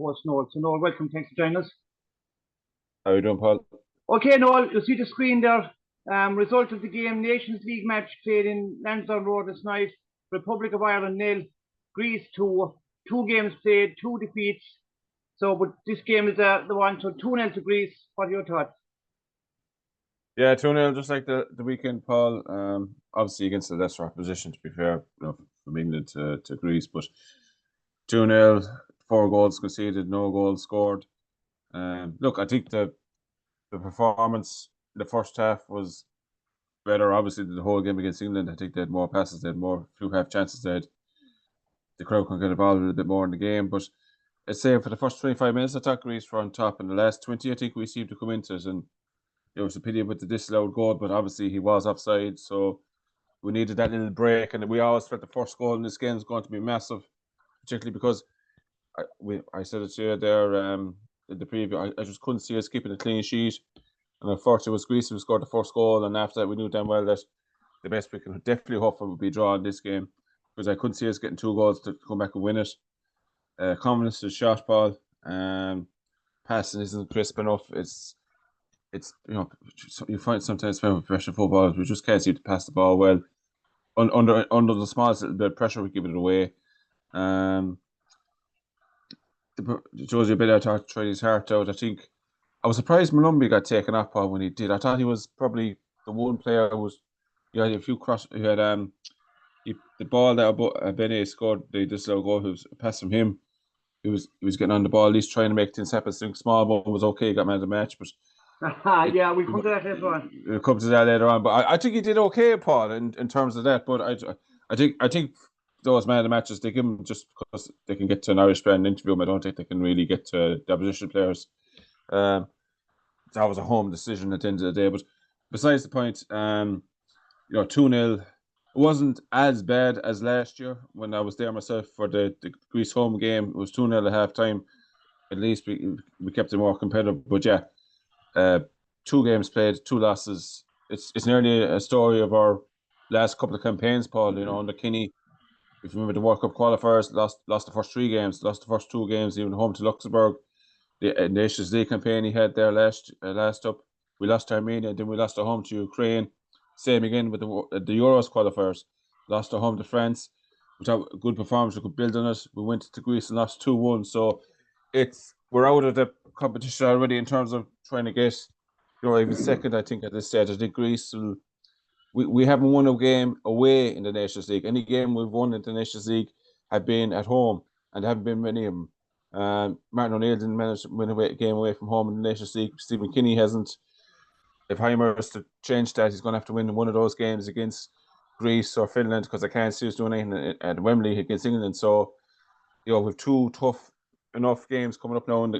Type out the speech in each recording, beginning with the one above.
co-host Noel. So Noel, welcome. Thanks for joining us. How are you doing, Paul? Okay, Noel, you'll see the screen there. Result of the game: Nations League match played in Lansdowne Road this night. Republic of Ireland 0, Greece 2. 2 games played, 2 defeats. So, but this game is the one. So 2-0 to Greece. What are your thoughts? Yeah, 2-0, just like the weekend, Paul. Obviously against the lesser opposition, to be fair, from England to Greece, but 2-0, 4 goals conceded, no goals scored. Look, I think the performance in the first half was better. Obviously, the whole game against England, I think they had more passes, they had more few half chances. The crowd can get involved a little bit more in the game, but I'd say for the first 25 minutes, I thought Greece were on top. In the last 20, I think we seemed to come into it, and it was a pity with the disallowed goal, but obviously he was offside, so we needed that little break. And we always felt the first goal in this game is going to be massive, particularly because I said it to you there in the preview. I just couldn't see us keeping a clean sheet, and unfortunately, it was Greece who scored the first goal. And after that, we knew damn well that the best we can definitely hope for would be draw in this game, because I couldn't see us getting 2 goals to come back and win it. Confidence is shot, Paul. Passing isn't crisp enough. It's you find sometimes playing professional football, we just can't seem to pass the ball well. Under the smallest little bit of pressure, we give it away. It shows you a bit out to try his heart out. I think I was surprised Malumbi got taken off, Paul, when he did. I thought he was probably the one player who was. He had a few cross. He had the ball that Bene scored. The disallowed goal. Who was a pass from him. He was getting on the ball, at least trying to make things happen. Think small ball was okay. He got man of the match, but. Yeah, we'll come to that later on. We'll come to that later on, but I think he did okay, Paul, in terms of that. But I think those man of the matches, they give them just because they can get to an Irish player and interview him. I don't think they can really get to the opposition players. That was a home decision at the end of the day. But besides the point, 2-0. It wasn't as bad as last year when I was there myself for the Greece home game. It was 2-0 at half time. At least we kept it more competitive. But yeah. 2 games played, 2 losses. It's nearly a story of our last couple of campaigns, Paul. Under Kinney, if you remember the World Cup qualifiers, lost the first 3 games, lost the first 2 games, even home to Luxembourg. The Nations League campaign he had there last up, we lost to Armenia, then we lost at home to Ukraine. Same again with the Euros qualifiers, lost at home to France. Without a good performance, we could build on it. We went to Greece and lost 2-1. So we're out of the competition already in terms of trying to get, even second. I think at this stage, I think Greece we haven't won a game away in the Nations League. Any game we've won in the Nations League have been at home, and there haven't been many of them. Martin O'Neill didn't manage to win a game away from home in the Nations League. Stephen Kinney hasn't. If Heimer is to change that, he's going to have to win one of those games against Greece or Finland, because I can't see us doing anything at Wembley against England. So, we've 2 tough enough games coming up now in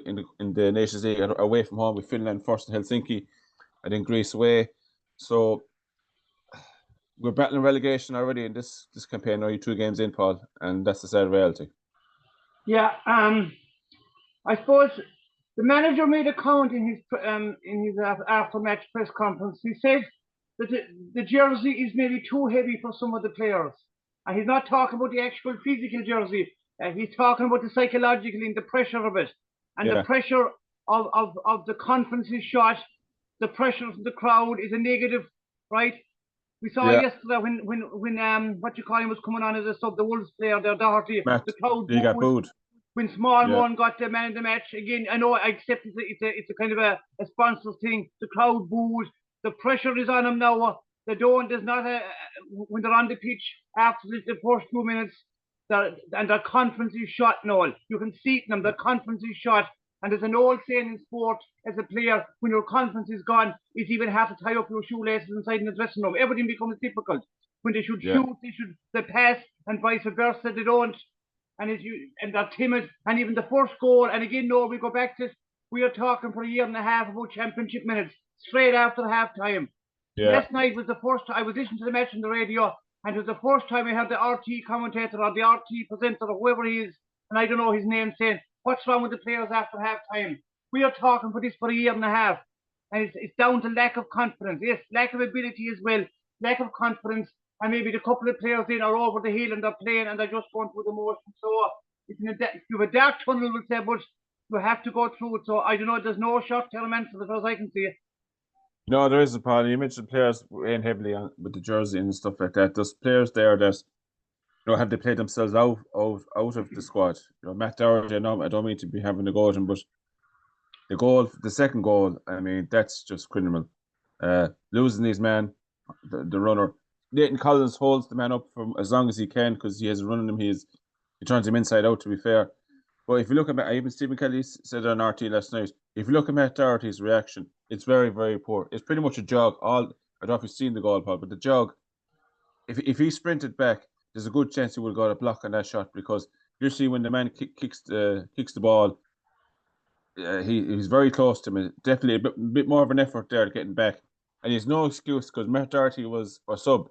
the Nations League away from home, with Finland first in Helsinki and then Greece away. So we're battling relegation already in this campaign. Only 2 games in, Paul, and that's the sad reality. Yeah, I suppose the manager made a comment in his after match press conference. He said that the jersey is maybe too heavy for some of the players, and he's not talking about the actual physical jersey. He's talking about the psychological and the pressure of it, and the pressure of the conference is shot. The pressure from the crowd is a negative, right? We saw yesterday when what you call him was coming on as a sub, the Wolves player, their Doherty, the crowd got booed. When Small One got the man of the match again. I know, I accept it's a kind of a sponsor thing. The crowd booed. The pressure is on them now. They don't. There's not when they're on the pitch after the first 2 minutes. And their confidence is shot, Noel. You can see it in them. Their confidence is shot. And there's an old saying in sport, as a player, when your confidence is gone, it's even have to tie up your shoelaces inside in the dressing room. Everything becomes difficult. When they should shoot, they pass, and vice versa, they don't. And they're timid. And even the first goal, and again, Noel, we go back to, we are talking for a year and a half about championship minutes, straight after half time. Last night was the first time I was listening to the match on the radio, and it was the first time I heard the RT commentator or the RT presenter or whoever he is, and I don't know his name, saying, what's wrong with the players after half time? We are talking for this for a year and a half. And it's down to lack of confidence. Yes, lack of ability as well, lack of confidence. And maybe the couple of players in are over the hill and they're playing and they're just going through the motion. So you have a dark tunnel, we'll say, but we have to go through it. So I don't know. There's no short-term answer as far as I can see it. No, there isn't, Paul. You mentioned players weighing heavily on with the jersey and stuff like that. There's players there that have they played themselves out of the squad. Matt Doherty. I don't mean to be having a go at him, but the second goal. I mean, that's just criminal. Losing his man, the runner. Nathan Collins holds the man up for as long as he can because he has running him. He turns him inside out. To be fair, but if you look at even Stephen Kelly said on RT last night, if you look at Matt Doherty's reaction, it's very, very poor. It's pretty much a jog. I don't know if you've seen the goal, Paul, but the jog. If he sprinted back, there's a good chance he would have got a block on that shot because you see when the man kicks the ball, he's very close to him. Definitely a bit more of an effort there getting back, and he's no excuse because Matt Doherty was a sub.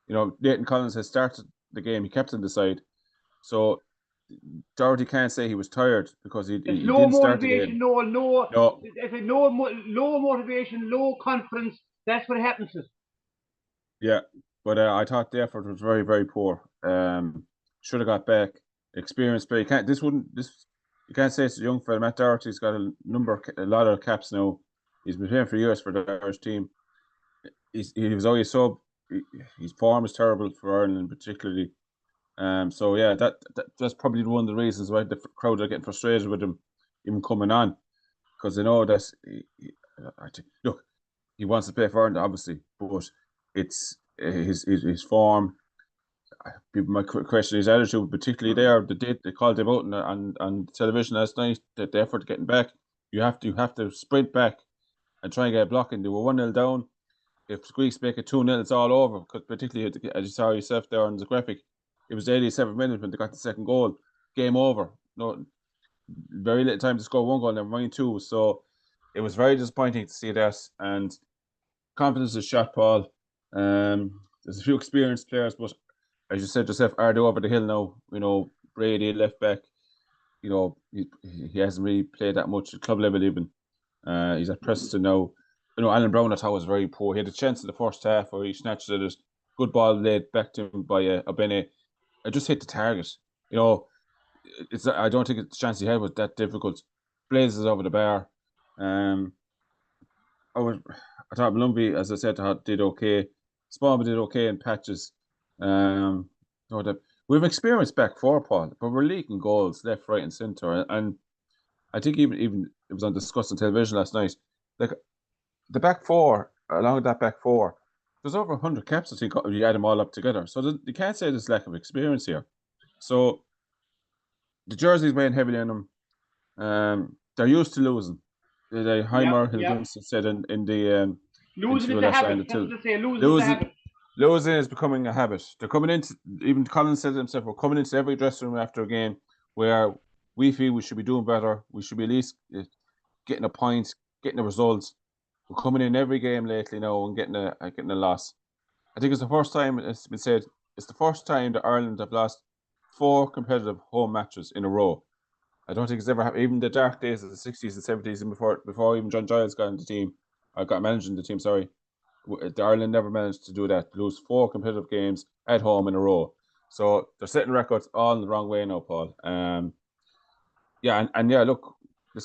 Nathan Collins has started the game. He kept on the side, so Doherty can't say he was tired because he didn't start the game. No. If it low motivation, low confidence, that's what happens. Yeah, but I thought the effort was very, very poor. Should have got back. Experienced player. You can't say it's a young fella. Matt Doherty's got a lot of caps now. He's been playing for years for the Irish team. He was always sub. His form is terrible for Ireland, particularly. So yeah, that's probably one of the reasons why the crowd are getting frustrated with him even coming on, because they know that look, he wants to play for Ireland, obviously, but it's his form. People might question his attitude, particularly there. They called him out on television last night. The effort getting back, you have to sprint back and try and get a block. And they were 1-0 down. If Greeks make it 2-0, it's all over. Because particularly as you saw yourself there on the graphic, it was 87 minutes when they got the second goal. Game over. No, very little time to score one goal, never mind two. So it was very disappointing to see that. And confidence is shot, Paul. There's a few experienced players, but as you said yourself, are they over the hill now? Brady left back. He hasn't really played that much at club level even. He's at Preston now. Alan Brown I thought was very poor. He had a chance in the first half where he snatched it. Good ball laid back to him by Obene. I just hit the target. I don't think the chance he had was that difficult. Blazes over the bar. I thought Lumbie, as I said, did okay. Spalma did okay in patches. We've experienced back four, Paul, but we're leaking goals left, right, and centre. And I think even it was on discussed on television last night. Like the back four, along with that back four, there's over 100 caps. I think you add them all up together. So you can't say there's lack of experience here. So the jerseys weighing heavily on them. They're used to losing. Heimer Hilgunson said in the losing is a habit. That's what they say. Losing is a habit. Losing is becoming a habit. They're coming into, even Collins said himself, we're coming into every dressing room after a game where we feel we should be doing better. We should be at least getting a point, getting the results. We're coming in every game lately now and getting a loss. I think it's the first time, it's been said, it's the first time that Ireland have lost 4 competitive home matches in a row. I don't think it's ever happened. Even the dark days of the 60s and 70s and before even John Giles got in the team, I got managing the team, sorry. Ireland never managed to do that. Lose 4 competitive games at home in a row. So they're setting records all in the wrong way now, Paul. Look,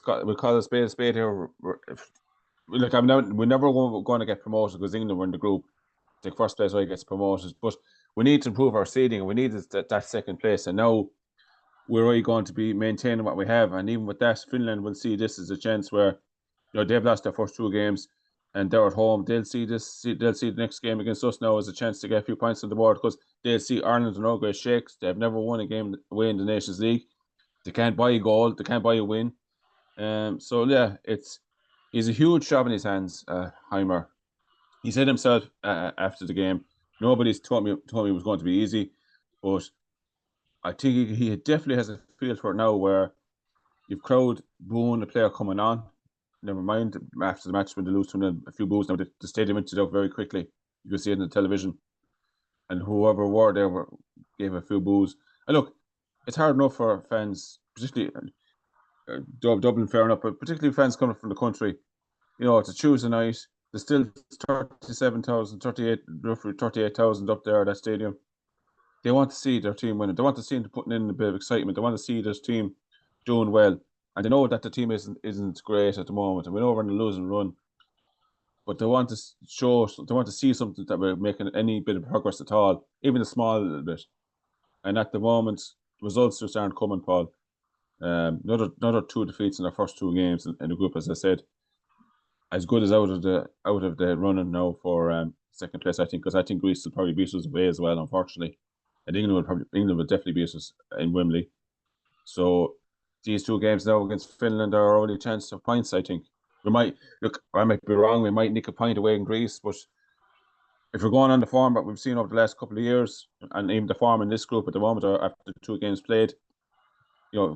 we'll call a spade here. Look, we're never going to get promoted because England were in the group. The first place where gets promoted. But we need to improve our seeding. We need that second place. And now we're really going to be maintaining what we have. And even with that, Finland will see this as a chance where they've lost their first 2 games and they're at home. They'll see the next game against us now as a chance to get a few points on the board because they'll see Ireland in no great shakes. They've never won a game away in the Nations League. They can't buy a goal. They can't buy a win. He's a huge job in his hands, Heimer. He said himself after the game, nobody's told me it was going to be easy, but I think he definitely has a feel for it now where you've crowd booing a player coming on. Never mind after the match when they lose to a few boos. Now the stadium emptied out very quickly. You can see it on the television. And whoever were there gave a few boos. And look, it's hard enough for fans, particularly Dublin, fair enough, but particularly fans coming from the country. It's a Tuesday night. There's still roughly 38,000 up there at that stadium. They want to see their team winning. They want to see them putting in a bit of excitement. They want to see their team doing well. And they know that the team isn't great at the moment, and we know we're on a losing run. But they want to see something that we're making any bit of progress at all, even a small little bit. And at the moment, results just aren't coming, Paul. Another 2 defeats in their first 2 games in the group, as I said. As good as out of the running now for second place, I think, because I think Greece will probably beat us away as well, unfortunately. And England will definitely beat us in Wembley. So these 2 games now against Finland are our only chance of points, I think. I might be wrong, we might nick a point away in Greece, but if we're going on the form that we've seen over the last couple of years, and even the form in this group at the moment after the 2 games played,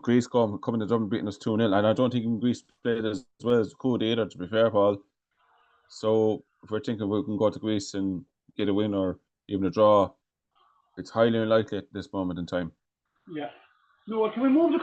Greece coming to Dublin beating us 2-0, and I don't think Greece played as well as could either, to be fair, Paul. So if we're thinking we can go to Greece and get a win or even a draw, it's highly unlikely at this moment in time. Yeah. No, can we move the